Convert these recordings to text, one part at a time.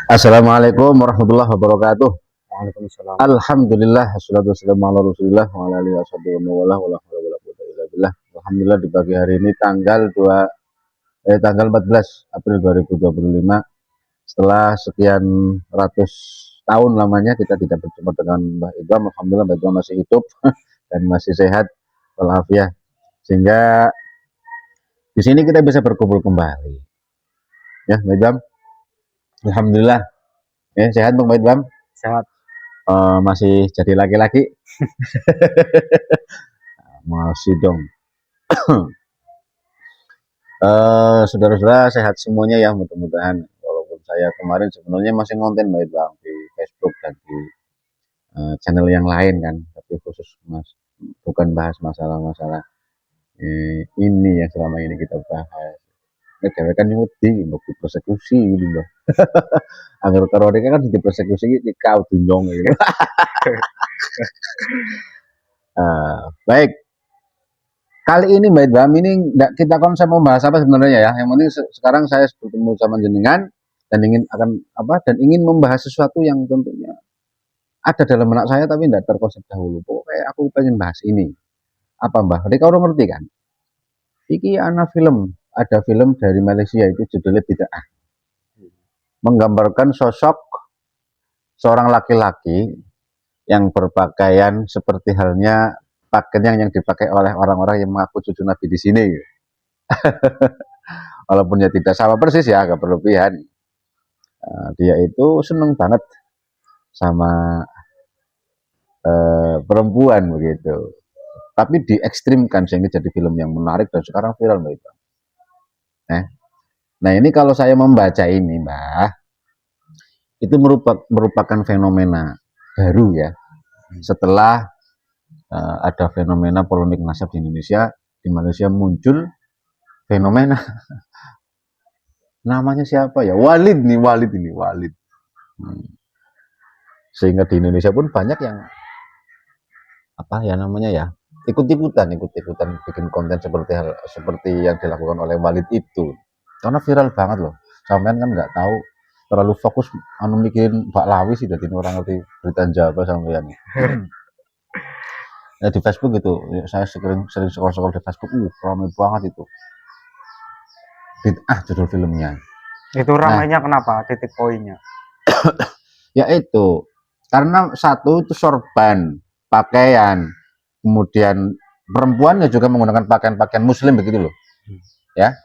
Assalamualaikum warahmatullahi wabarakatuh. Waalaikumsalam. Alhamdulillah, wassalatu wassalamu ala Rasulillah wa ala alihi washabihi wa wala wala haula wala quwwata illa billah. Alhamdulillah di pagi hari ini tanggal 14 April 2025, setelah sekian ratus tahun lamanya kita tidak berjumpa dengan Mbah Idham. Alhamdulillah Mbah Idham masih hidup dan masih sehat walafiat, sehingga di sini kita bisa berkumpul kembali. Ya, Mbah Idham. Alhamdulillah. Ya, sehat Mbah Idham? Sehat. Masih jadi laki-laki. Masih dong. Saudara-saudara sehat semuanya ya, mudah-mudahan. Walaupun saya kemarin sebenarnya masih ngonten baik bang di Facebook dan di channel yang lain kan, tapi khusus bukan bahas masalah-masalah ini yang selama ini kita bahas. Ini kan nyuti untuk dipersekusi gitu mbak. Agar teroris kan dipersekusi di kau tunjong gitu. Baik. Kali ini Mbak Idham, ini kita konsep membahas apa sebenarnya ya. Yang penting sekarang saya bertemu sama jenengan dan ingin membahas sesuatu yang tentunya ada dalam benak saya tapi tidak terkonsep dahulu. Pokoknya aku pengen bahas ini. Apa Mbak? Rika udah ngerti kan? Iki ada film dari Malaysia itu judulnya Bid'ah. Menggambarkan sosok seorang laki-laki yang berpakaian seperti halnya pakaian yang dipakai oleh orang-orang yang mengaku cucu Nabi di sini. Walaupun ya tidak sama persis ya, agak berlebihan. Dia itu seneng banget sama perempuan begitu. Tapi diekstrimkan sehingga jadi film yang menarik dan sekarang viral Mbak itu. Nah ini kalau saya membaca ini Mbak, itu merupakan fenomena baru ya. Setelah ada fenomena polemik nasab di Indonesia, di Malaysia muncul fenomena namanya siapa ya? Walid. Sehingga di Indonesia pun banyak yang ikut-ikutan bikin konten seperti yang dilakukan oleh Walid itu. Karena viral banget loh. Sampean kan nggak tahu, terlalu fokus mikirin Mbak Lawi sih, jadi orang ngerti berita Jawa sampean. Nah, di Facebook itu saya sering scroll di Facebook, ramai banget itu. Bid'ah judul filmnya. Itu ramainya kenapa? Titik poinnya. Ya itu, karena satu itu sorban, pakaian, kemudian perempuannya juga menggunakan pakaian-pakaian muslim begitu loh. Ya.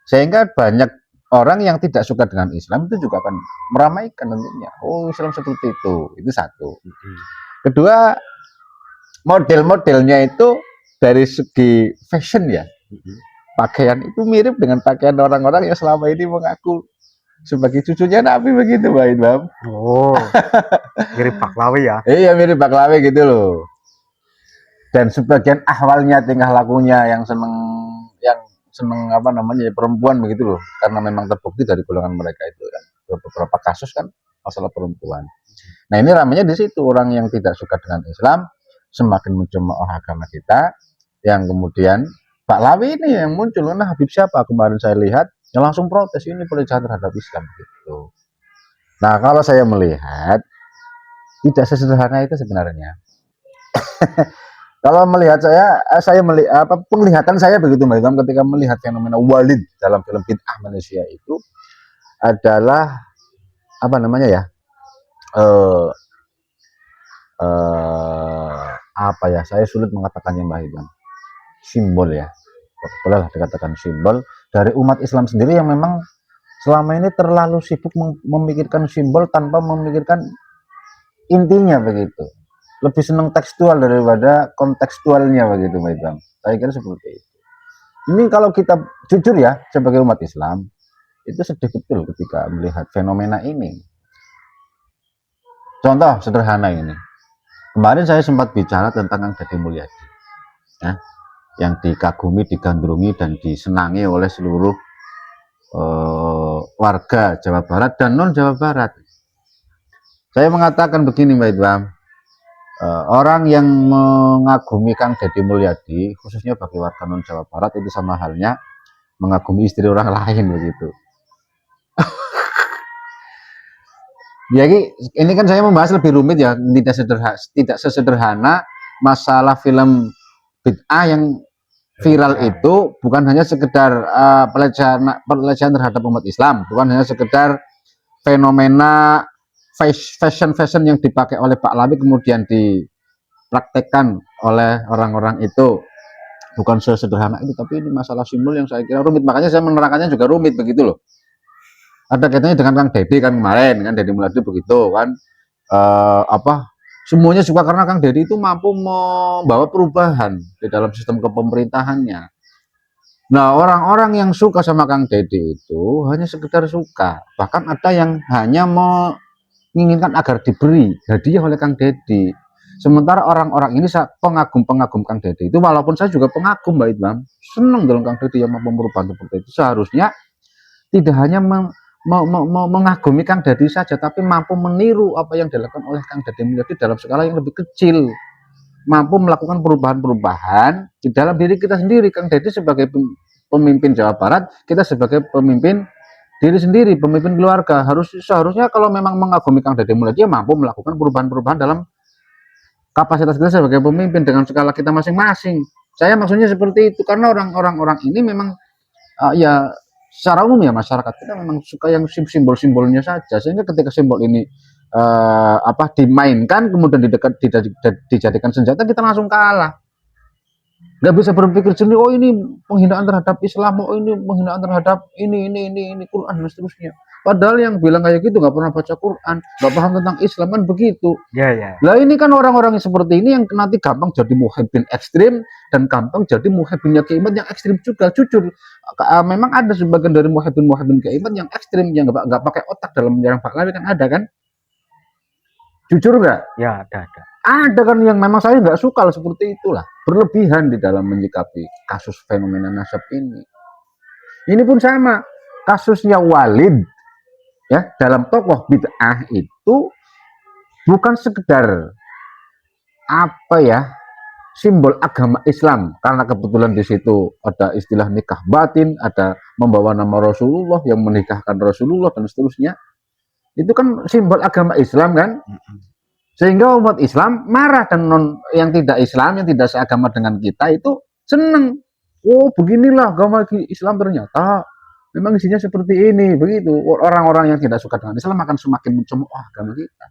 Sehingga banyak orang yang tidak suka dengan Islam itu juga akan meramaikan tentunya. Oh, Islam seperti itu. Itu satu. Kedua, model-modelnya itu dari segi fashion ya. Pakaian itu mirip dengan pakaian orang-orang yang selama ini mengaku sebagai cucunya Nabi begitu, Mbak Idham. Oh, mirip Paklawi ya? Iya, mirip Paklawi gitu loh. Dan sebagian ahwalnya, tingkah lakunya yang seneng perempuan begitu loh, karena memang terbukti dari golongan mereka itu kan beberapa kasus kan masalah perempuan. Nah ini ramenya di situ, orang yang tidak suka dengan Islam semakin mencemooh agama kita, yang kemudian Pak Lawi ini yang muncul. Nah Habib siapa kemarin saya lihat yang langsung protes, ini pelecehan terhadap Islam gitu. Nah kalau saya melihat tidak sesederhana itu sebenarnya. Kalau melihat penglihatan saya begitu Mbak Idham, ketika melihat fenomena Walid dalam film Bid'ah Malaysia itu adalah saya sulit mengatakannya Mbak Idham, simbol ya, bolehlah dikatakan simbol dari umat Islam sendiri yang memang selama ini terlalu sibuk memikirkan simbol tanpa memikirkan intinya begitu. Lebih senang tekstual daripada kontekstualnya begitu Mbak Idham. Saya kira seperti itu. Ini kalau kita jujur ya, sebagai umat Islam, itu sedih betul ketika melihat fenomena ini. Contoh sederhana ini. Kemarin saya sempat bicara tentang Kang Deddy Mulyadi. Ya, yang dikagumi, digandrungi, dan disenangi oleh seluruh warga Jawa Barat dan non Jawa Barat. Saya mengatakan begini Mbak Idham, orang yang mengagumi Kang Deddy Mulyadi, khususnya bagi warga non Jawa Barat, itu sama halnya mengagumi istri orang lain begitu. Ya ini kan saya membahas lebih rumit ya, tidak sesederhana masalah film bid'ah yang viral itu bukan hanya sekedar pelecehan terhadap umat Islam, bukan hanya sekedar fenomena fashion yang dipakai oleh Pak Lawi kemudian dipraktekkan oleh orang-orang itu, bukan sesederhana itu, tapi ini masalah simbol yang saya kira rumit, makanya saya menerangkannya juga rumit begitu loh. Ada kaitannya dengan Kang Deddy kan kemarin, kan Deddy Mulyadi begitu kan, semuanya suka karena Kang Deddy itu mampu membawa perubahan di dalam sistem kepemerintahannya. Nah, orang-orang yang suka sama Kang Deddy itu hanya sekedar suka, bahkan ada yang hanya menginginkan agar diberi hadiah oleh Kang Deddy. Sementara orang-orang ini pengagum-pengagum Kang Deddy itu, walaupun saya juga pengagum Mbak Idam, senang dalam Kang Deddy yang mampu perubahan seperti itu. Seharusnya tidak hanya mengagumi Kang Deddy saja, tapi mampu meniru apa yang dilakukan oleh Kang Deddy Mulyadi dalam skala yang lebih kecil, mampu melakukan perubahan-perubahan di dalam diri kita sendiri. Kang Deddy sebagai pemimpin Jawa Barat, kita sebagai pemimpin diri sendiri, pemimpin keluarga, seharusnya kalau memang mengagumi Kang Deddy Mulyadi, ya mampu melakukan perubahan-perubahan dalam kapasitas kita sebagai pemimpin dengan skala kita masing-masing. Saya maksudnya seperti itu, karena orang-orang ini memang ya secara umum ya masyarakat kita memang suka yang simbol-simbolnya saja, sehingga ketika simbol ini dimainkan kemudian dijadikan senjata, kita langsung kalah. Nggak bisa berpikir jernih, oh ini penghinaan terhadap Islam, oh ini penghinaan terhadap ini Quran dan seterusnya. Padahal yang bilang kayak gitu nggak pernah baca Quran, nggak paham tentang Islam, kan begitu. Ya. Lah ini kan orang-orang yang seperti ini yang nanti gampang jadi muhibbin ekstrim dan gampang jadi muhibbinnya Kiai Imad yang ekstrim juga. Jujur, memang ada sebagian dari muhibbin Kiai Imad yang ekstrim, yang nggak pakai otak dalam menyerang Pak Lawi, kan ada kan? Jujur nggak? Ya, ada. Ada kan yang memang saya nggak suka seperti itulah, berlebihan di dalam menyikapi kasus fenomena nasab ini. Ini pun sama, kasusnya Walid ya, dalam tokoh bid'ah itu bukan sekedar simbol agama Islam, karena kebetulan di situ ada istilah nikah batin, ada membawa nama Rasulullah, yang menikahkan Rasulullah dan seterusnya. Itu kan simbol agama Islam kan? Sehingga umat Islam marah, dan yang tidak Islam, yang tidak seagama dengan kita itu seneng. Oh, beginilah agama Islam, ternyata memang isinya seperti ini, begitu. Orang-orang yang tidak suka dengan Islam akan semakin mencemooh agama kita.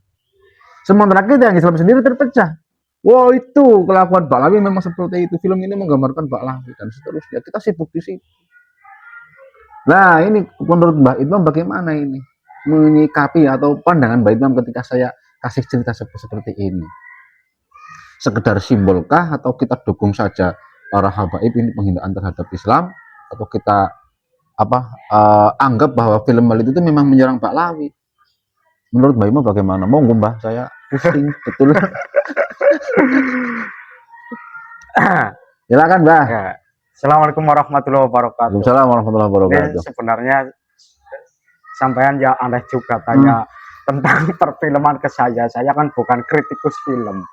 Sementara kita yang Islam sendiri terpecah. Wah, itu kelakuan Pak Lawi memang seperti itu. Film ini menggambarkan Pak Lawi dan seterusnya. Kita sibuk di situ. Nah, ini menurut Mbak Idam bagaimana ini menyikapi atau pandangan Mbak Idam ketika saya kasih cerita seperti ini? Sekedar simbolkah, atau kita dukung saja para habaib ini penghinaan terhadap Islam, atau kita anggap bahwa film Walid itu memang menyerang Pak Lawi? Menurut Mbak Ima bagaimana? Monggo Mbah, saya pusing betul. Silakan Mbah. Ya. Assalamualaikum warahmatullahi wabarakatuh. Waalaikumsalam warahmatullahi wabarakatuh. Ini sebenarnya sampean ya aneh juga tanya tentang perfilman ke saya. Saya kan bukan kritikus film.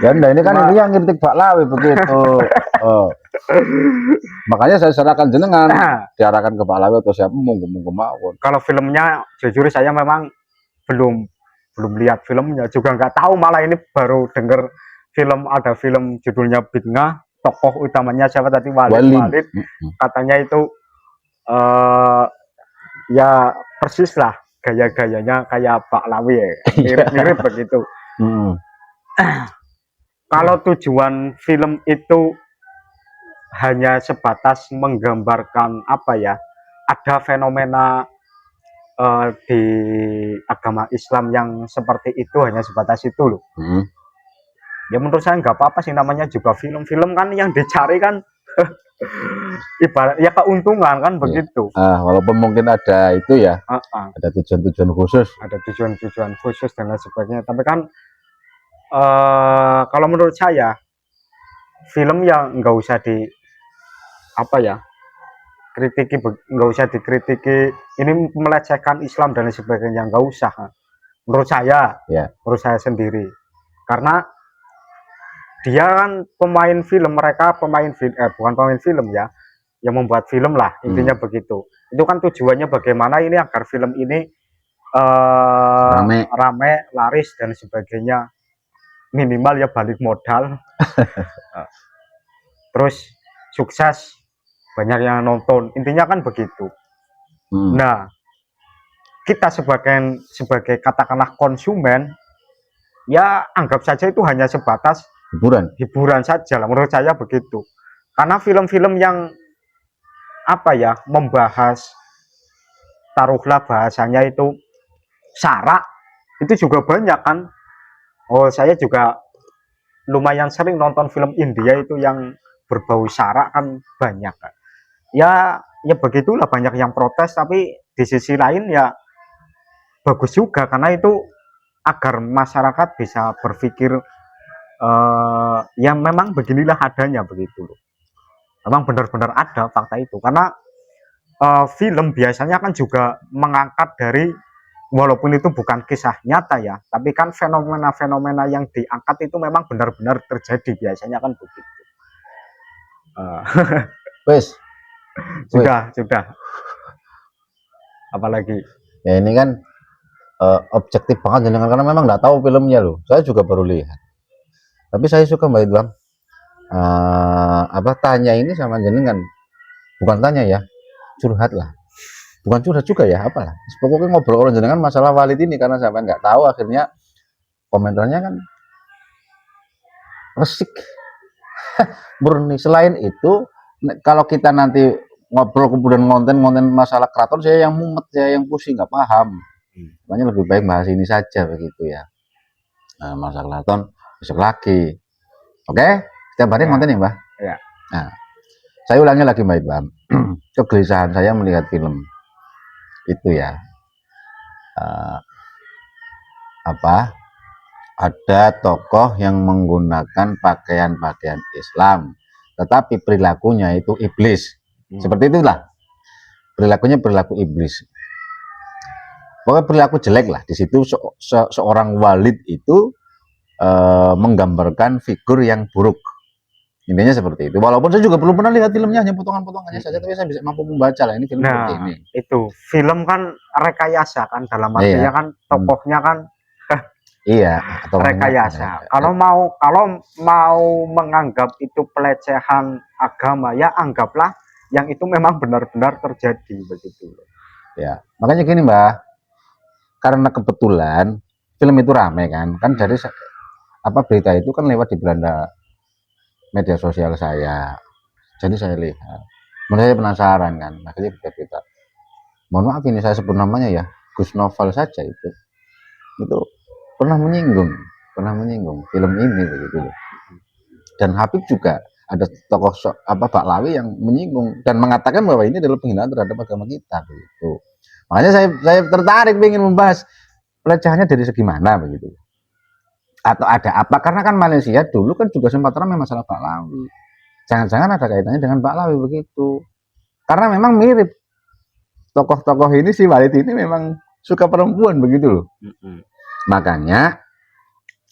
Ya, ini kan ini yang kritik Pak Lawi begitu. Makanya saya serahkan jenengan, diarahkan ke Pak Lawi atau siapa, monggo mawon. Kalau filmnya jujur saya memang belum lihat filmnya, juga nggak tahu, malah ini baru dengar ada film judulnya Bid'ah, tokoh utamanya siapa tadi, Walid. Katanya itu ya persis lah gaya-gayanya kayak Pak Lawi ya, mirip-mirip begitu. Kalau tujuan film itu hanya sebatas menggambarkan ada fenomena di agama Islam yang seperti itu, hanya sebatas itu loh. Ya menurut saya nggak apa-apa sih, namanya juga film-film kan, yang dicari kan ibarat ya keuntungan kan, begitu. Walaupun mungkin ada itu ya, ada tujuan-tujuan khusus, dan lain sebagainya, tapi kan kalau menurut saya film yang nggak usah kritiki, nggak usah dikritiki ini melecehkan Islam dan lain sebagainya, nggak usah menurut saya. Menurut saya sendiri, karena dia kan pemain film, mereka bukan pemain film ya, yang membuat film lah intinya begitu. Itu kan tujuannya bagaimana ini agar film ini rame, laris dan sebagainya, minimal ya balik modal. Terus sukses, banyak yang nonton, intinya kan begitu. Nah, kita sebagai katakanlah konsumen, ya anggap saja itu hanya sebatas hiburan saja lah, menurut saya begitu. Karena film-film yang apa ya, membahas, taruhlah bahasanya itu sara, itu juga banyak kan. Oh, saya juga lumayan sering nonton film India itu yang berbau sara kan banyak kan. Ya begitulah, banyak yang protes, tapi di sisi lain ya bagus juga karena itu agar masyarakat bisa berpikir yang memang beginilah adanya begitu loh. Memang benar-benar ada fakta itu, karena film biasanya kan juga mengangkat dari, walaupun itu bukan kisah nyata ya, tapi kan fenomena-fenomena yang diangkat itu memang benar-benar terjadi, biasanya kan begitu. Wes, sudah apalagi ya ini kan objektif banget jenengan, karena memang nggak tahu filmnya loh. Saya juga baru lihat, tapi saya suka Mbak Idwam tanya ini sama jenengan, bukan tanya ya, curhat lah, bukan curhat juga ya, apalah pokoknya ngobrol jenengan masalah Walid ini, karena saya nggak tahu, akhirnya komentarnya kan resik murni. Selain itu, kalau kita nanti ngobrol kemudian konten masalah keraton, saya yang mumet, saya yang pusing, nggak paham. Makanya lebih baik bahas ini saja begitu ya. Nah, masalah keraton besok lagi. Oke, setiap hari konten ya Mbak. Ya. Nah, saya ulangi lagi Mbak Ibam. Kegelisahan saya melihat film itu ya. Ada tokoh yang menggunakan pakaian-pakaian Islam, tetapi perilakunya itu iblis. Seperti itulah. Perilakunya perilaku iblis. Pokoknya perilaku jelek lah. Di situ seorang Walid itu menggambarkan figur yang buruk. Intinya seperti itu. Walaupun saya juga belum pernah lihat filmnya, hanya potongan-potongannya saja, tapi saya bisa mampu membaca lah ini film seperti ini. Itu film kan rekayasa kan, dalam artinya kan tokohnya kan iya, rekayasa. Kalau mau menganggap itu pelecehan agama, ya anggaplah yang itu memang benar-benar terjadi begitu. Ya, makanya gini Mbak, karena kebetulan film itu rame kan dari berita itu kan lewat di beranda media sosial saya, jadi saya lihat, saya penasaran kan, akhirnya berita. Mohon maaf ini saya sebut namanya ya, Gus Novel saja itu pernah menyinggung film ini begitu loh. Dan Habib juga ada tokoh Baklawi yang menyinggung dan mengatakan bahwa ini adalah penghinaan terhadap agama kita begitu. Makanya saya tertarik ingin membahas pelecehannya dari segi mana begitu. Atau ada apa? Karena kan Malaysia dulu kan juga sempat ramai masalah Baklawi. Jangan-jangan ada kaitannya dengan Baklawi begitu. Karena memang mirip tokoh-tokoh ini, si Walid ini memang suka perempuan begitu loh. Makanya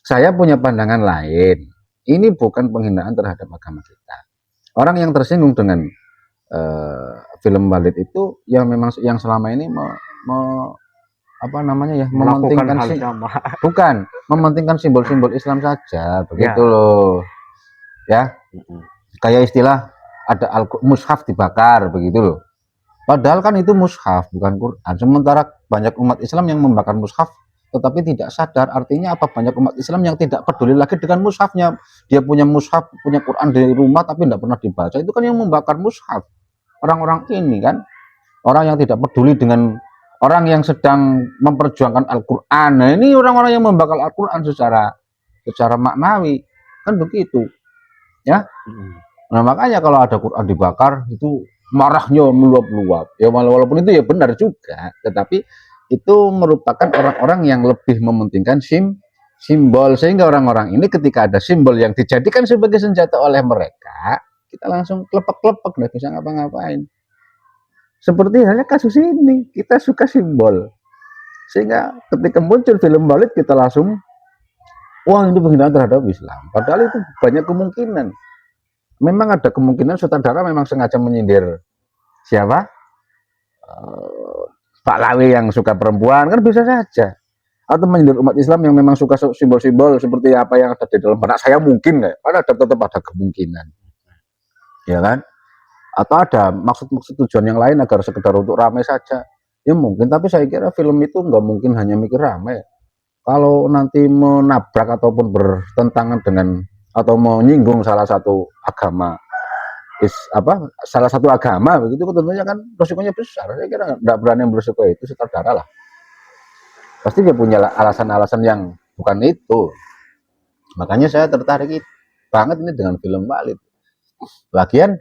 saya punya pandangan lain. Ini bukan penghinaan terhadap agama kita. Orang yang tersinggung dengan film Walid itu yang memang yang selama ini mementingkan simbol-simbol Islam saja begitu loh. Ya. Kayak istilah ada mushaf dibakar begitu loh. Padahal kan itu mushaf bukan Quran. Sementara banyak umat Islam yang membakar mushaf tetapi tidak sadar, artinya apa, banyak umat Islam yang tidak peduli lagi dengan mushafnya. Dia punya mushaf, punya Quran di rumah tapi tidak pernah dibaca. Itu kan yang membakar mushaf. Orang-orang ini kan orang yang tidak peduli dengan orang yang sedang memperjuangkan Al-Quran. Nah ini orang-orang yang membakar Al-Quran secara maknawi kan begitu ya. Nah makanya kalau ada Quran dibakar itu marahnya meluap-luap ya, walaupun itu ya benar juga, tetapi itu merupakan orang-orang yang lebih mementingkan simbol, sehingga orang-orang ini ketika ada simbol yang dijadikan sebagai senjata oleh mereka, kita langsung klepek-klepek, nggak bisa ngapa-ngapain. Seperti halnya kasus ini, kita suka simbol, sehingga ketika muncul film Walid kita langsung, wah ini penghinaan terhadap Islam. Padahal itu banyak kemungkinan. Memang ada kemungkinan sutradara memang sengaja menyindir siapa? Pak Lawi yang suka perempuan, kan bisa saja. Atau menyindir umat Islam yang memang suka simbol-simbol seperti apa yang ada di dalam benak saya, mungkin nggak? Kan ada, tetap ada kemungkinan, ya kan? Atau ada maksud-maksud tujuan yang lain agar sekedar untuk ramai saja, ya mungkin. Tapi saya kira film itu nggak mungkin hanya mikir ramai. Kalau nanti menabrak ataupun bertentangan dengan atau menyinggung salah satu agama, salah satu agama begitu, tentunya kan resikonya besar. Saya kira nggak berani berisiko itu, sutradara lah pasti dia punya alasan-alasan yang bukan itu. Makanya saya tertarik banget ini dengan film Walid. Bagian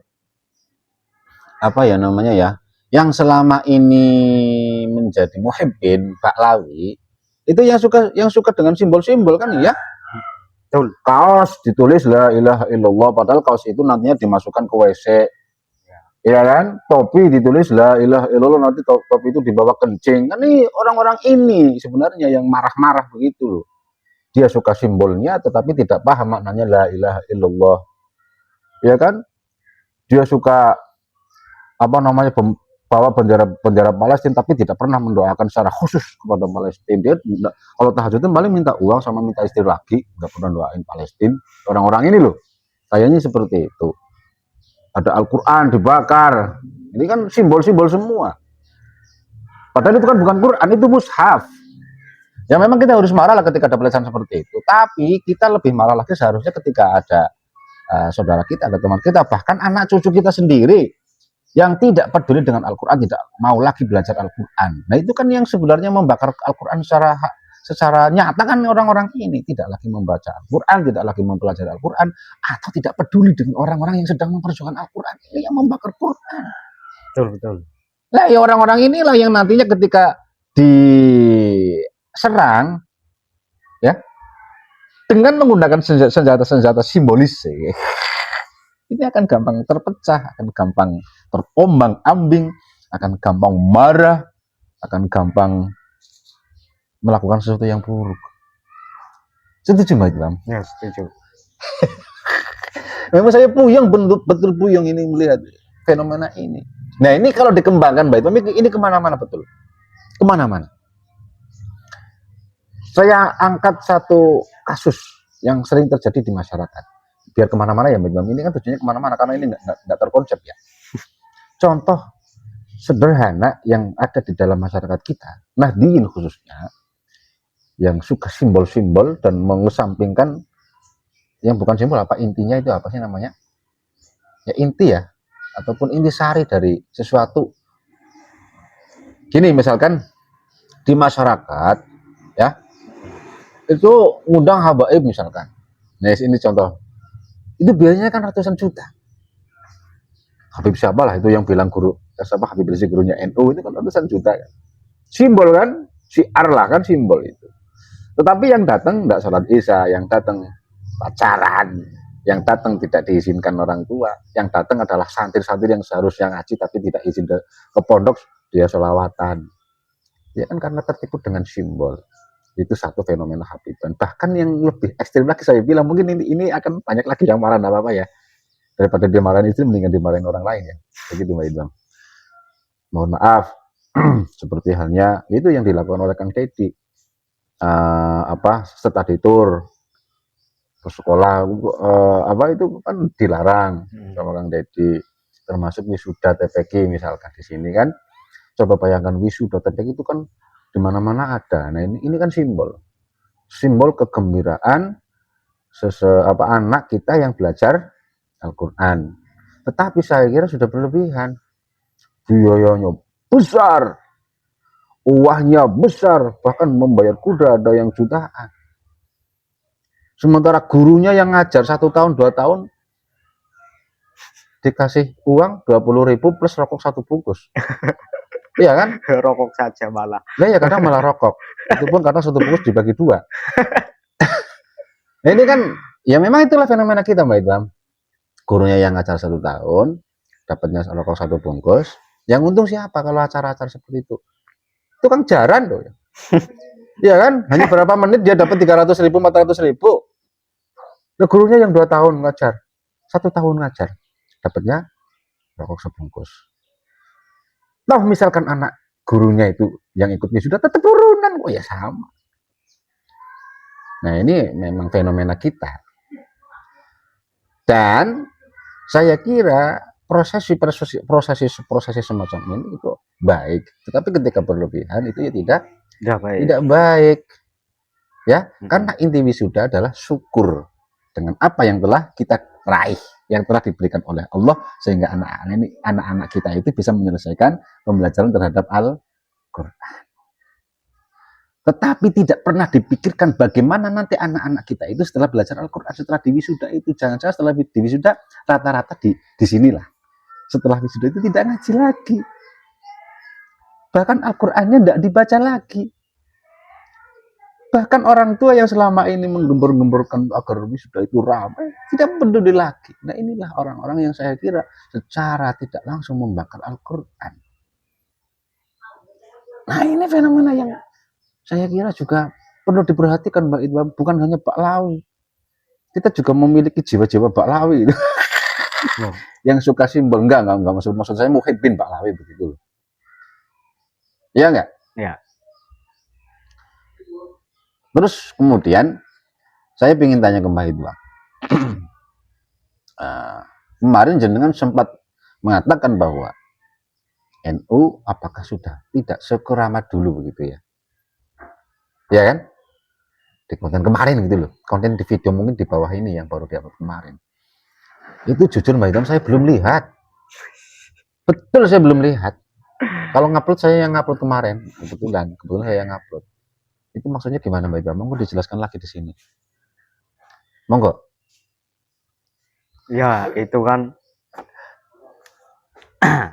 apa ya namanya ya, yang selama ini menjadi muhibbin Pak Lawi itu yang suka dengan simbol-simbol kan ya. Betul. Kaos ditulis la ilaha illallah, padahal kaos itu nantinya dimasukkan ke WC, ya kan? Topi ditulis la ilaha illallah, nanti topi itu dibawa kencing. Kan ini orang-orang ini sebenarnya yang marah-marah begitu loh. Dia suka simbolnya tetapi tidak paham maknanya la ilaha illallah, ya kan? Dia suka apa namanya, bawa bendera Palestina tapi tidak pernah mendoakan secara khusus kepada Palestina. Dia kalau tahajud itu paling minta uang sama minta istri lagi, nggak pernah doain Palestina. Orang-orang ini loh kayaknya seperti itu. Ada Al-Quran dibakar, ini kan simbol-simbol semua, padahal itu kan bukan Quran, itu mushaf. Ya memang kita harus marah lah ketika ada pelecehan seperti itu, tapi kita lebih marah lagi seharusnya ketika ada saudara kita, ada teman kita, bahkan anak cucu kita sendiri yang tidak peduli dengan Al-Quran, tidak mau lagi belajar Al-Quran. Nah itu kan yang sebenarnya membakar Al-Quran secara nyata, kan orang-orang ini tidak lagi membaca Al-Quran, tidak lagi mempelajari Al-Quran, atau tidak peduli dengan orang-orang yang sedang memperjuangkan Al-Quran. Ini yang membakar Quran. Betul. Nah ya orang-orang inilah yang nantinya ketika diserang ya dengan menggunakan senjata-senjata simbolis, ini akan gampang terpecah, akan gampang terombang-ambing, akan gampang marah, akan gampang melakukan sesuatu yang buruk. Setuju Mbak Ilham? Ya, setuju. Memang saya puyeng, betul puyeng ini melihat fenomena ini. Nah ini kalau dikembangkan Mbak Ilham, ini kemana-mana betul. Kemana-mana. Saya angkat satu kasus yang sering terjadi di masyarakat. Biar kemana-mana ya Mbak Ilham, ini kan tujuannya kemana-mana karena ini nggak terkonsep ya. Contoh sederhana yang ada di dalam masyarakat kita, Nahdliyin khususnya, yang suka simbol-simbol dan mengesampingkan yang bukan simbol, apa intinya itu apa sih namanya? Ya inti ya, ataupun intisari dari sesuatu. Gini misalkan di masyarakat ya, itu ngundang habaib misalkan. Nah ini contoh. Itu biayanya kan ratusan juta. Habib siapa lah itu yang bilang guru, siapa Habib Rizik gurunya NU, itu kan ratusan juta kan. Simbol kan, syiar lah kan simbol itu. Tetapi yang datang tidak sholat isya, yang datang pacaran, yang datang tidak diizinkan orang tua, yang datang adalah santri-santri yang seharusnya ngaji tapi tidak izin ke pondok, dia sholawatan. Ya kan karena tertipu dengan simbol. Itu satu fenomena Habiban. Bahkan yang lebih ekstrim lagi saya bilang, mungkin ini akan banyak lagi yang marah, enggak apa-apa ya. Daripada dia marahin istri, mendingan dimarahin orang lain ya. Begitu Mbak Idam. Mohon maaf, seperti halnya itu yang dilakukan oleh Kang Deddy. Study tour ke sekolah, itu kan dilarang sama Kang Deddy. Termasuk wisuda TPQ misalkan di sini kan. Coba bayangkan wisuda TPQ itu kan di mana-mana ada. Nah ini kan simbol kegembiraan anak kita yang belajar Al-Quran. Tetapi saya kira sudah berlebihan. Biayanya besar, uangnya besar, bahkan membayar kuda ada yang jutaan. Sementara gurunya yang ngajar 1 tahun 2 tahun dikasih uang 20.000 plus rokok 1 bungkus. Iya kan? Rokok saja malah. Nah ya kadang malah rokok. Itu pun karena 1 bungkus dibagi 2. Nah ini kan, ya memang itulah fenomena kita Mbak Idam. Gurunya yang ngajar 1 tahun, dapatnya rokok 1 bungkus. Yang untung siapa kalau acara-acara seperti itu? Itu kan jaran loh. Iya kan? Hanya berapa menit dia dapat 300.000, 400.000. Nah, gurunya yang 2 tahun ngajar, 1 tahun ngajar, dapatnya rokok sebungkus. Nah, misalkan anak gurunya itu yang ikut wisuda tetap turunan, oh ya sama. Nah ini memang fenomena kita. Dan saya kira proses semacam ini itu baik, tetapi ketika berlebihan itu ya tidak baik. Ya, karena inti wisuda adalah syukur dengan apa yang telah kita raih, yang telah diberikan oleh Allah, sehingga anak-anak kita itu bisa menyelesaikan pembelajaran terhadap Al-Quran. Tetapi tidak pernah dipikirkan bagaimana nanti anak-anak kita itu setelah belajar Al-Quran, setelah diwisuda itu, jangan-jangan setelah diwisuda rata-rata di sinilah. Setelah wisuda itu tidak ngaji lagi. Bahkan Al-Qurannya tidak dibaca lagi. Bahkan orang tua yang selama ini menggembur-gemburkan agar wisuda itu ramai, tidak peduli lagi. Nah inilah orang-orang yang saya kira secara tidak langsung membakar Al-Quran. Nah ini fenomena yang saya kira juga perlu diperhatikan Mbak Idwa, bukan hanya Baklawi. Kita juga memiliki jiwa-jiwa Baklawi yang suka simbol. Enggak maksud saya Muhyiddin Baklawi begitu. Iya enggak? Ya. Terus kemudian saya ingin tanya ke Mbak Idwa. Kemarin jenengan sempat mengatakan bahwa NU apakah sudah tidak sekeramat dulu begitu ya? Ya kan? Di konten kemarin gitu loh, konten di video mungkin di bawah ini yang baru diupload kemarin. Itu jujur Mbak Idam saya belum lihat. Betul saya belum lihat. Kalau ngupload saya yang ngupload kemarin, kebetulan saya yang ngupload. Itu maksudnya gimana Mbak Idam? Monggo dijelaskan lagi di sini. Monggo. Ya itu kan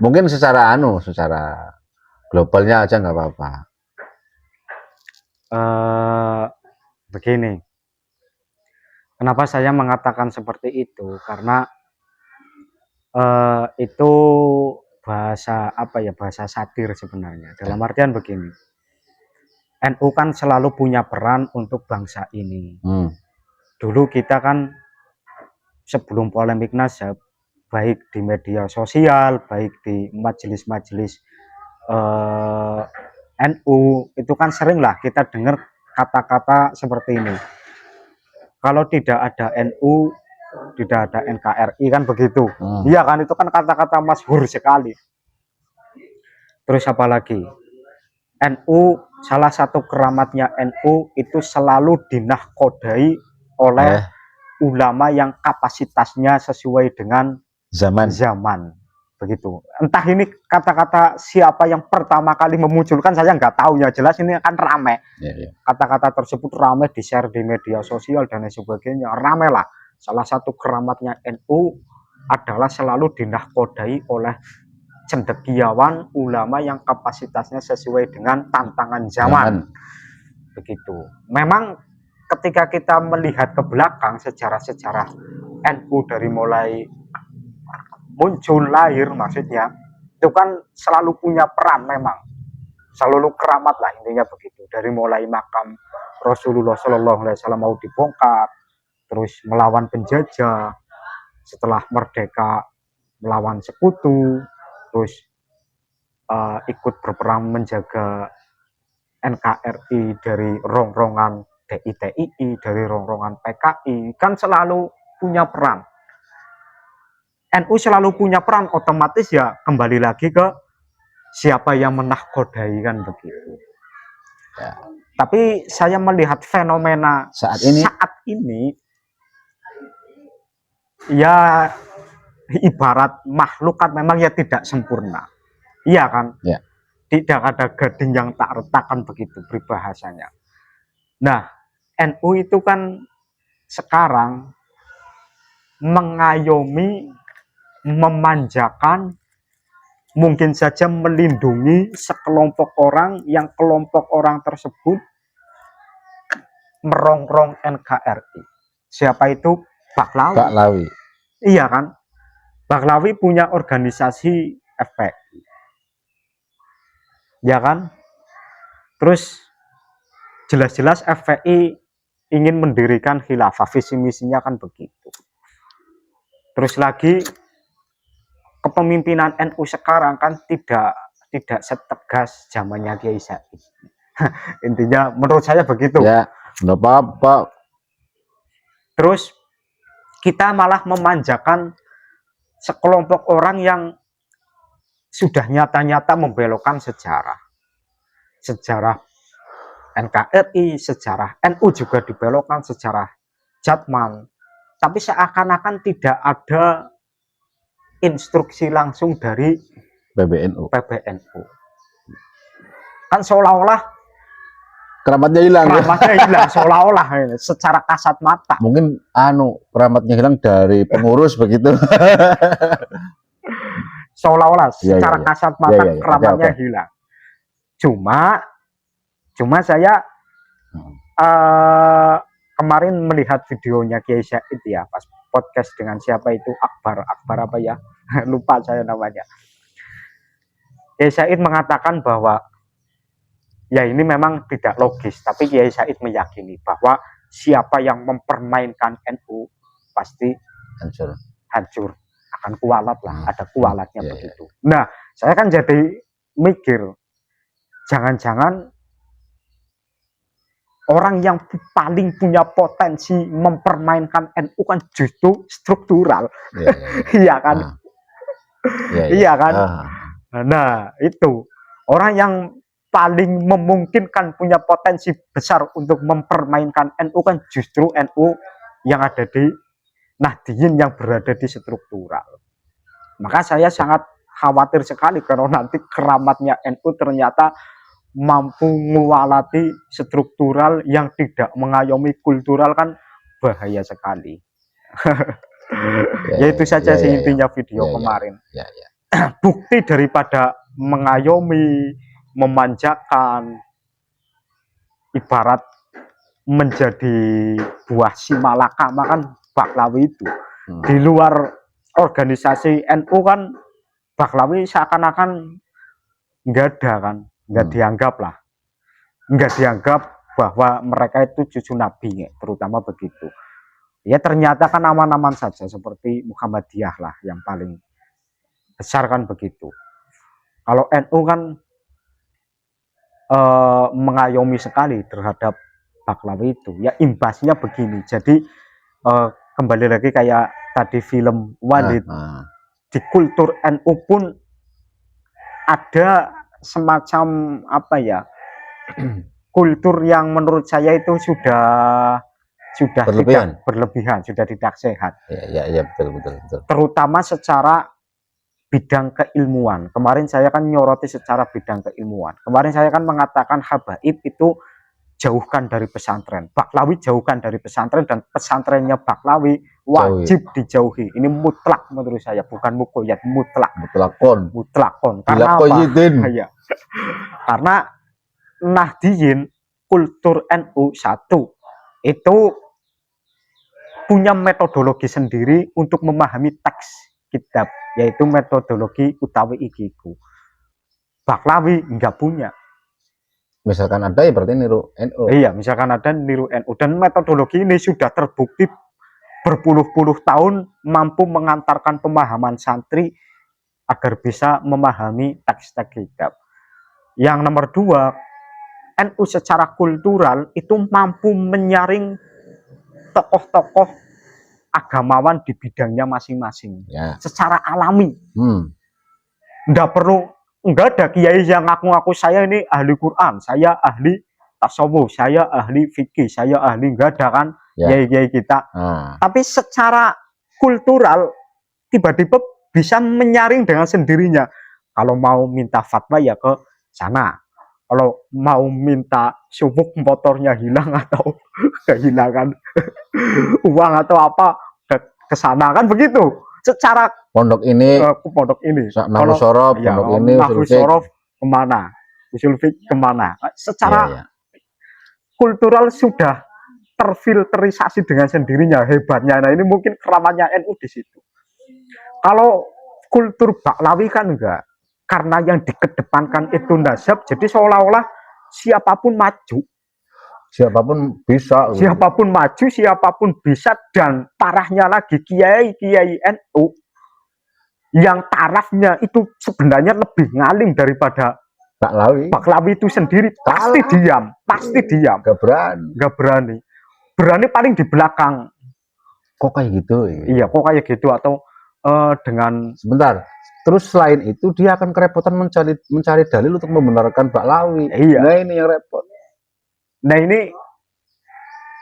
mungkin secara globalnya aja nggak apa-apa. Begini, kenapa saya mengatakan seperti itu, karena itu bahasa apa ya, bahasa satir sebenarnya. Dalam artian begini, NU kan selalu punya peran untuk bangsa ini. Dulu kita kan sebelum polemik Nasab, baik di media sosial, baik di majelis-majelis NU, itu kan seringlah kita dengar kata-kata seperti ini. Kalau tidak ada NU, tidak ada NKRI, kan begitu. Iya kan, itu kan kata-kata masyhur sekali. Terus apa lagi? NU, salah satu keramatnya NU itu selalu dinahkodai oleh ulama yang kapasitasnya sesuai dengan zaman. Begitu. Entah ini kata-kata siapa yang pertama kali memunculkan, saya nggak tahu ya. Jelas ini akan rame. Kata-kata tersebut rame, di-share di media sosial dan lain sebagainya. Rame lah. Salah satu keramatnya NU adalah selalu dinahkodai oleh cendekiawan ulama yang kapasitasnya sesuai dengan tantangan zaman. Begitu. Memang ketika kita melihat ke belakang sejarah-sejarah NU dari mulai muncul, lahir, maksudnya itu kan selalu punya peran, memang selalu keramat lah intinya begitu. Dari mulai makam Rasulullah Shallallahu Alaihi Wasallam mau dibongkar, terus melawan penjajah, setelah merdeka melawan sekutu, terus ikut berperang menjaga NKRI dari rongrongan DITII, dari rongrongan PKI, kan selalu punya peran. NU selalu punya peran, otomatis ya kembali lagi ke siapa yang menahkodai, kan begitu. Ya. Tapi saya melihat fenomena saat ini ya ibarat makhluk kan memang ya tidak sempurna. Iya kan? Ya. Tidak ada gading yang tak retak, kan begitu peribahasanya. Nah, NU itu kan sekarang mengayomi, memanjakan, mungkin saja melindungi sekelompok orang yang kelompok orang tersebut merongrong NKRI. Siapa itu? Baklawi. Iya kan? Baklawi punya organisasi FPI. Ya kan? Terus jelas-jelas FPI ingin mendirikan khilafah, visi misinya kan begitu. Terus lagi kepemimpinan NU sekarang kan tidak tidak setegas zamannya Kiai Said. Intinya menurut saya begitu. Ya, nggak apa-apa. Terus kita malah memanjakan sekelompok orang yang sudah nyata-nyata membelokkan sejarah. Sejarah NKRI, sejarah NU juga dibelokkan, sejarah Jatman. Tapi seakan-akan tidak ada instruksi langsung dari PBNU. Kan seolah-olah Keramatnya hilang. keramatnya hilang, seolah-olah secara kasat mata. Mungkin keramatnya hilang dari pengurus begitu. Seolah-olah Iya, secara iya. kasat mata Iya, iya, iya. keramatnya Oke. hilang. Cuma saya kemarin melihat videonya Kiai Said ya, pas podcast dengan siapa itu, Akbar apa ya, lupa saya namanya. Kiai Said mengatakan bahwa ya ini memang tidak logis, tapi Kiai Said meyakini bahwa siapa yang mempermainkan NU pasti hancur, akan kualat lah, ada kualatnya begitu. Nah, saya kan jadi mikir, jangan-jangan orang yang paling punya potensi mempermainkan NU kan justru struktural. Iya kan? Iya kan? Nah, itu orang yang paling memungkinkan punya potensi besar untuk mempermainkan NU kan justru NU yang ada di Nahdliyin, yang berada di struktural. Maka saya sangat khawatir sekali kalau nanti keramatnya NU ternyata mampu mengualati struktural yang tidak mengayomi kultural, kan bahaya sekali. Yaitu saja sih intinya video kemarin. Bukti daripada mengayomi, memanjakan, ibarat menjadi buah simalakama kan Baklawi itu. Di luar organisasi NU kan Baklawi seakan-akan nggak ada kan, nggak dianggap lah, nggak dianggap bahwa mereka itu cucu Nabi, terutama begitu. Ya ternyata kan aman-aman saja, seperti Muhammadiyah lah yang paling besar kan begitu. Kalau NU kan mengayomi sekali terhadap Baklawi itu, ya imbasnya begini. Jadi kembali lagi kayak tadi film Walid, di kultur NU pun ada semacam apa ya, kultur yang menurut saya itu sudah berlebihan, sudah tidak sehat. Ya, betul. Terutama secara bidang keilmuan. Kemarin saya kan nyoroti secara bidang keilmuan. Kemarin saya kan mengatakan habaib itu jauhkan dari pesantren, Baklawi jauhkan dari pesantren, dan pesantrennya Baklawi wajib dijauhi. Ini mutlak menurut saya, bukan mukoyat, mutlakon. Karena apa? Ya. Karena Nahdliyin, kultur NU satu itu punya metodologi sendiri untuk memahami teks kitab, yaitu metodologi utawi ikiku. Baklawi nggak punya. Misalkan ada ya berarti niru NU. Iya, misalkan ada niru NU, dan metodologi ini sudah terbukti berpuluh-puluh tahun mampu mengantarkan pemahaman santri agar bisa memahami teks-teks kitab. Yang nomor dua, NU secara kultural itu mampu menyaring tokoh-tokoh agamawan di bidangnya masing-masing, secara alami. Enggak ada kiai yang ngaku-ngaku saya ini ahli Quran, saya ahli tasawuf, saya ahli fikih, saya ahli, enggak ada kan kiai kita. Tapi secara kultural tiba-tiba bisa menyaring dengan sendirinya. Kalau mau minta fatwa ya ke sana. Kalau mau minta subuk motornya hilang atau kehilangan uang atau apa, ke sana kan begitu. Secara pondok ini kalau sorof, pondok ini sorof kemana, usul fik kemana, secara kultural sudah terfilterisasi dengan sendirinya. Hebatnya, nah ini mungkin keramatnya NU di situ. Kalau kultur Baklawi kan enggak, karena yang dikedepankan itu nasab, jadi seolah-olah siapapun maju, siapapun maju, siapapun bisa. Dan parahnya lagi, kiai NU yang tarafnya itu sebenarnya lebih ngalim daripada Baklawi Baklawi itu sendiri, pasti kalah, diam, pasti diam, gak berani. nggak berani. Berani paling di belakang. Kok kayak gitu? Iya, kok kayak gitu atau dengan Sebentar. Terus selain itu dia akan kerepotan mencari dalil untuk membenarkan Baklawi. iya. Nah ini yang repot. Nah ini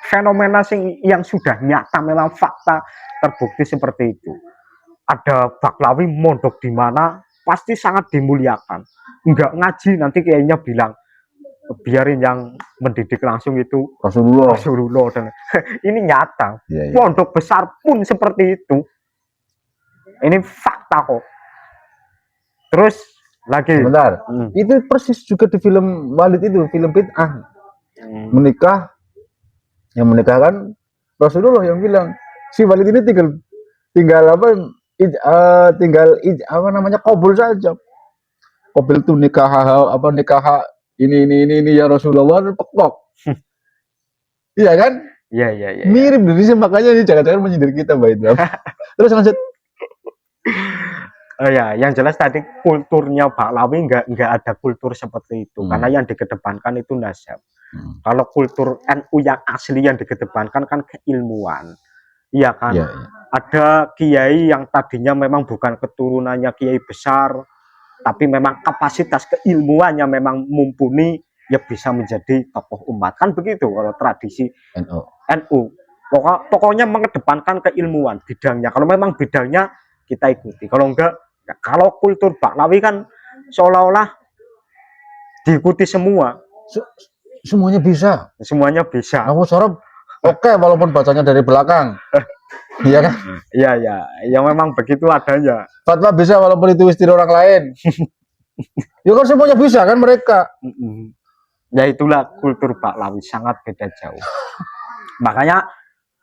fenomena yang sudah nyata memang fakta terbukti seperti itu. Ada Baklawi mondok di mana pasti sangat dimuliakan. Enggak ngaji nanti kayaknya bilang biarin yang mendidik langsung itu Rasulullah dan ini nyata. Ya, ya. Pondok besar pun seperti itu. Ini fakta kok. Terus lagi. Sebentar. Itu persis juga di film Walid itu, film bid'ah. Menikah, yang menikahkan Rasulullah yang bilang si Walid ini tinggal apa apa namanya qabul saja. Qabul itu nikah ini ya Rasulullah pekok. Iya kan? Iya. Mirip Indonesia, makanya ini jangan-jangan menyindir kita Mbak Idam. Terus lanjut. Ya, yang jelas tadi kulturnya Baklawi nggak ada kultur seperti itu, karena yang dikedepankan itu nasab. Kalau kultur NU yang asli yang dikedepankan kan keilmuan, iya kan? Ya. Ada kiai yang tadinya memang bukan keturunannya kiai besar, tapi memang kapasitas keilmuannya memang mumpuni, ya bisa menjadi tokoh umat, kan begitu kalau tradisi NU. Pokoknya mengedepankan keilmuan bidangnya. Kalau memang bidangnya kita ikuti, kalau enggak, kalau kultur Baklawi kan seolah-olah diikuti semua. Semuanya bisa. Aku sorot oke, walaupun bacanya dari belakang. Iya kan? Iya, memang begitu adanya. Fatwa bisa walaupun itu istri orang lain. Ya kan semuanya bisa kan mereka. Ya itulah kultur Baklawi, sangat beda jauh. Makanya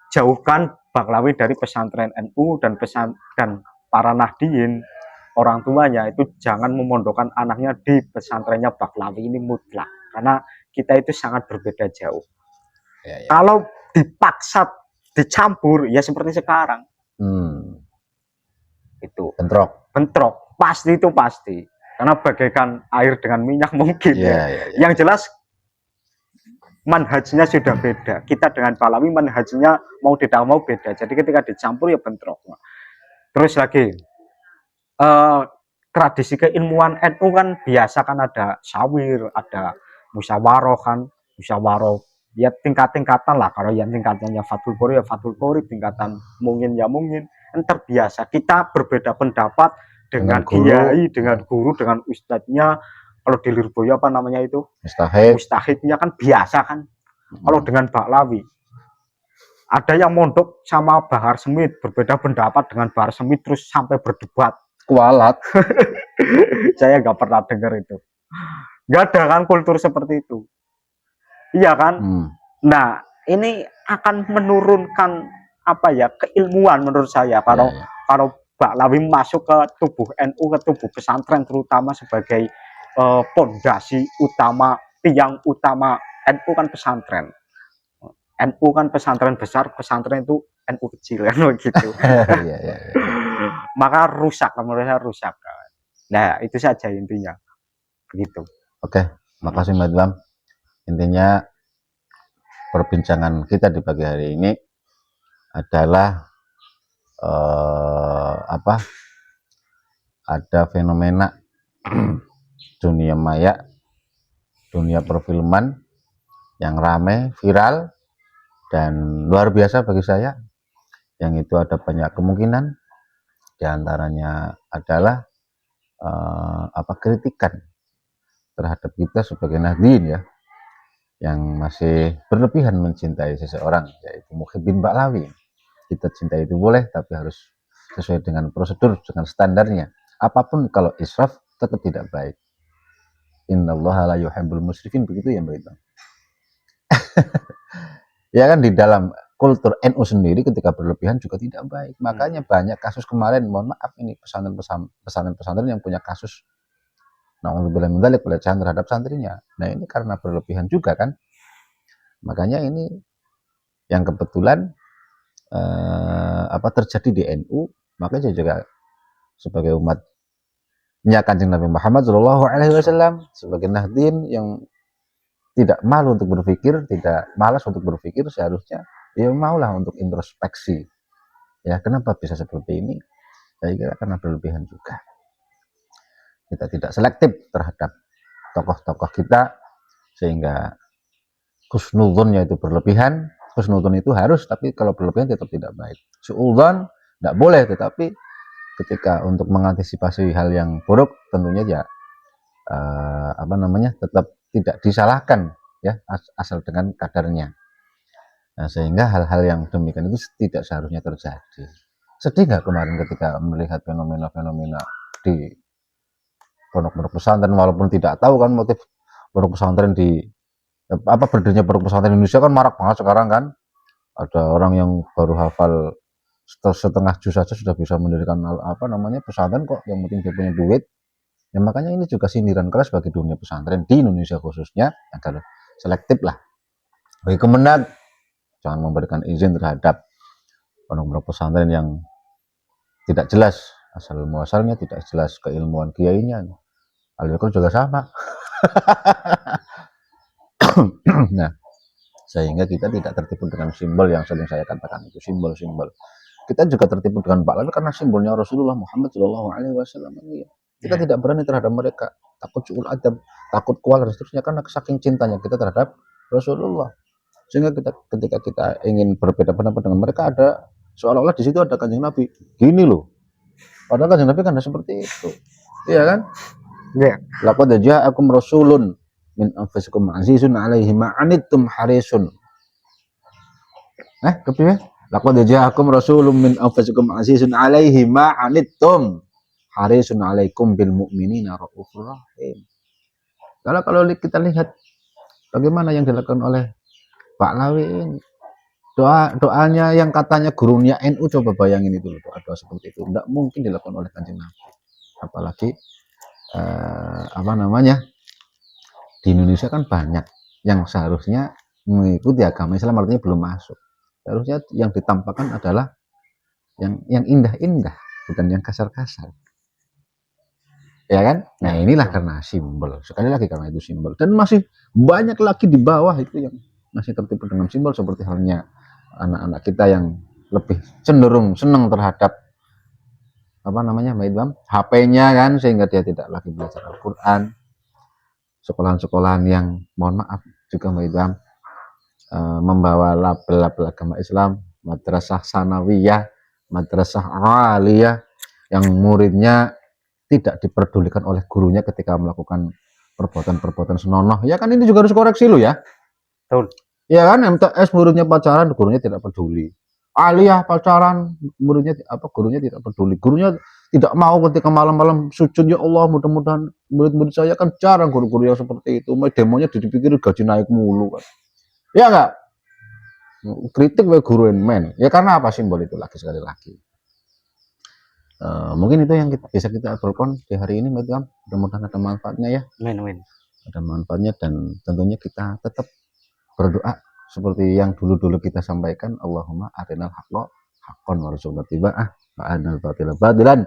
jauhkan Baklawi dari pesantren NU dan para nahdien, orang tuanya itu jangan memondokkan anaknya di pesantrennya Baklawi, ini mutlak, karena kita itu sangat berbeda jauh. Ya. Kalau dipaksa dicampur ya seperti sekarang, itu bentrok pasti, itu pasti, karena bagaikan air dengan minyak mungkin. Ya. Yang jelas manhajnya sudah beda. Kita dengan Baklawi manhajnya mau tidak mau beda. Jadi ketika dicampur ya bentrok. Terus lagi tradisi keilmuan NU kan biasa kan ada sawir, ada musyawarah kan, musyawarah ya tingkat-tingkatan lah. Kalau yang tingkatannya Fathul Qori ya Fathul Qori, tingkatan mungkin ya mungkin. Kan terbiasa kita berbeda pendapat dengan kiai, dengan guru, dengan ustadznya. Kalau di Lirboyo apa namanya itu? Mustahidnya kan biasa kan. Kalau dengan Baklawi, ada yang mondok sama Bahar Semit, berbeda pendapat dengan Bahar Semit terus sampai berdebat. Kualat. Saya nggak pernah dengar itu. Nggak ada kan kultur seperti itu. Iya kan? Nah, ini akan menurunkan apa ya, keilmuan menurut saya. Kalau Baklawi masuk ke tubuh NU, ke tubuh pesantren terutama sebagai pondasi utama, tiang utama NU kan pesantren. NU kan pesantren besar, pesantren itu NU kecil kan begitu. Maka rusak, menurut saya rusak. Nah, itu saja intinya. Begitu. Oke, makasih Mbak Idam. Intinya perbincangan kita di pagi hari ini adalah ada fenomena dunia maya, dunia perfilman yang ramai, viral, dan luar biasa bagi saya. Yang itu ada banyak kemungkinan, diantaranya adalah kritikan terhadap kita sebagai nahdien ya, yang masih berlebihan mencintai seseorang, yaitu Muhyiddin Baklawi. Kita cinta itu boleh, tapi harus sesuai dengan prosedur, dengan standarnya. Apapun kalau israf tetap tidak baik. Innallaha la yuhibbul musrifin, begitu ya Mbak Ita. Ya kan, di dalam kultur NU sendiri ketika berlebihan juga tidak baik. Makanya banyak kasus kemarin, mohon maaf ini pesantren-pesantren yang punya kasus na'udzubillah min dzalik, pelecehan terhadap santrinya. Nah ini karena berlebihan juga kan. Makanya ini yang kebetulan terjadi di NU, makanya sebagai umatnya Kanjeng Nabi Muhammad Shallallahu Alaihi Wasallam, sebagai nahdin yang tidak malu untuk berpikir, tidak malas untuk berpikir, seharusnya ya maulah untuk introspeksi. Ya, kenapa bisa seperti ini? Saya kira karena berlebihan juga. Kita tidak selektif terhadap tokoh-tokoh kita, sehingga husnudzonnya itu berlebihan. Husnudzon itu harus, tapi kalau berlebihan tetap tidak baik. Suudzon tidak boleh, tetapi ketika untuk mengantisipasi hal yang buruk, tentunya ya tetap tidak disalahkan, ya, asal dengan kadarnya. Nah, sehingga hal-hal yang demikian itu tidak seharusnya terjadi. Sedih nggak kemarin ketika melihat fenomena-fenomena di pondok-pondok pesantren, walaupun tidak tahu kan motif pondok pesantren berdirinya pondok pesantren Indonesia kan marak banget sekarang kan. Ada orang yang baru hafal setengah juz saja sudah bisa mendirikan pesantren kok, yang penting dia punya duit. Ya, makanya ini juga sindiran keras bagi dunia pesantren di Indonesia khususnya, agar selektif lah. Bagi Kemenag, jangan memberikan izin terhadap pondok pesantren yang tidak jelas asal muasalnya, tidak jelas keilmuan kiainya. Al-Baqarah juga sama. Nah, sehingga kita tidak tertipu dengan simbol yang sering saya katakan itu, simbol-simbol. Kita juga tertipu dengan Pak Lalu karena simbolnya Rasulullah Muhammad Shallallahu Alaihi Wasallam. Kita tidak berani terhadap mereka, takut suul adab, takut kual dan seterusnya, karena saking cintanya kita terhadap Rasulullah. Sehingga ketika kita ingin berbeda pendapat dengan mereka, ada seolah-olah di situ ada Kanjeng Nabi. Gini loh. Padahal Kanjeng Nabi kan tidak seperti itu. Iya kan? Ya. Laqad ja'akum rasulun min anfusikum azizun 'alaihi ma 'anittum harisun. Kepiye? Laqad ja'akum rasulun min anfusikum azizun 'alaihi ma 'anittum harisun 'alaikum bil mu'minina raufur rahim. Kalau kita lihat bagaimana yang dilakukan oleh Pak Lawi ini, doanya yang katanya gurunya NU, coba bayangin itu, doa seperti itu tidak mungkin dilakukan oleh Kanjeng Nabi. Apalagi di Indonesia kan banyak yang seharusnya mengikuti agama Islam, artinya belum masuk. Seharusnya yang ditampakkan adalah yang indah-indah, bukan yang kasar-kasar. Ya kan? Nah, inilah karena simbol. Sekali lagi karena itu simbol. Dan masih banyak lagi di bawah itu yang masih tertipu dengan simbol, seperti halnya anak-anak kita yang lebih cenderung senang terhadap HP-nya kan, sehingga dia tidak lagi belajar Al-Quran. Sekolahan-sekolahan yang mohon maaf juga membawa label-label agama Islam, madrasah sanawiyah, madrasah aliyah, yang muridnya tidak diperdulikan oleh gurunya ketika melakukan perbuatan-perbuatan senonoh. Ya kan, ini juga harus koreksi lo ya. Betul. Ya kan, MTS muridnya pacaran, gurunya tidak peduli. Aliyah pacaran, gurunya tidak peduli. Gurunya tidak mau ketika malam-malam sujud, ya Allah, mudah-mudahan murid-murid saya, kan jarang guru-guru yang seperti itu. Demonya dipikir gaji naik mulu kan. Ya enggak? Kritik we guru men. Ya karena apa? Simbol itu sekali lagi. Mungkin itu yang bisa kita obrolkan di hari ini, Mbak. Mudah-mudahan ada manfaatnya ya. Amin. Ada manfaatnya, dan tentunya kita tetap berdoa seperti yang dulu-dulu kita sampaikan. Allahumma arinal haqqa haqqan warzuqna tiba'ah wa arinal batila batilan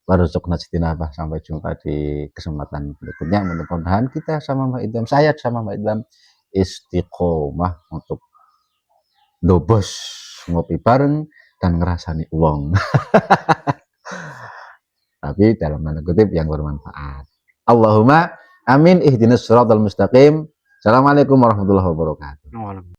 warzuqna ijtinabah. Sampai jumpa di kesempatan berikutnya. Mudah-mudahan kita sama Mbak Idam, saya sama Mbak Idam, istiqomah untuk dobos ngopi bareng dan ngerasani uang. Tapi dalam tanda kutip yang bermanfaat. Allahumma amin, ihdinas siratal mustaqim. Assalamualaikum warahmatullahi wabarakatuh.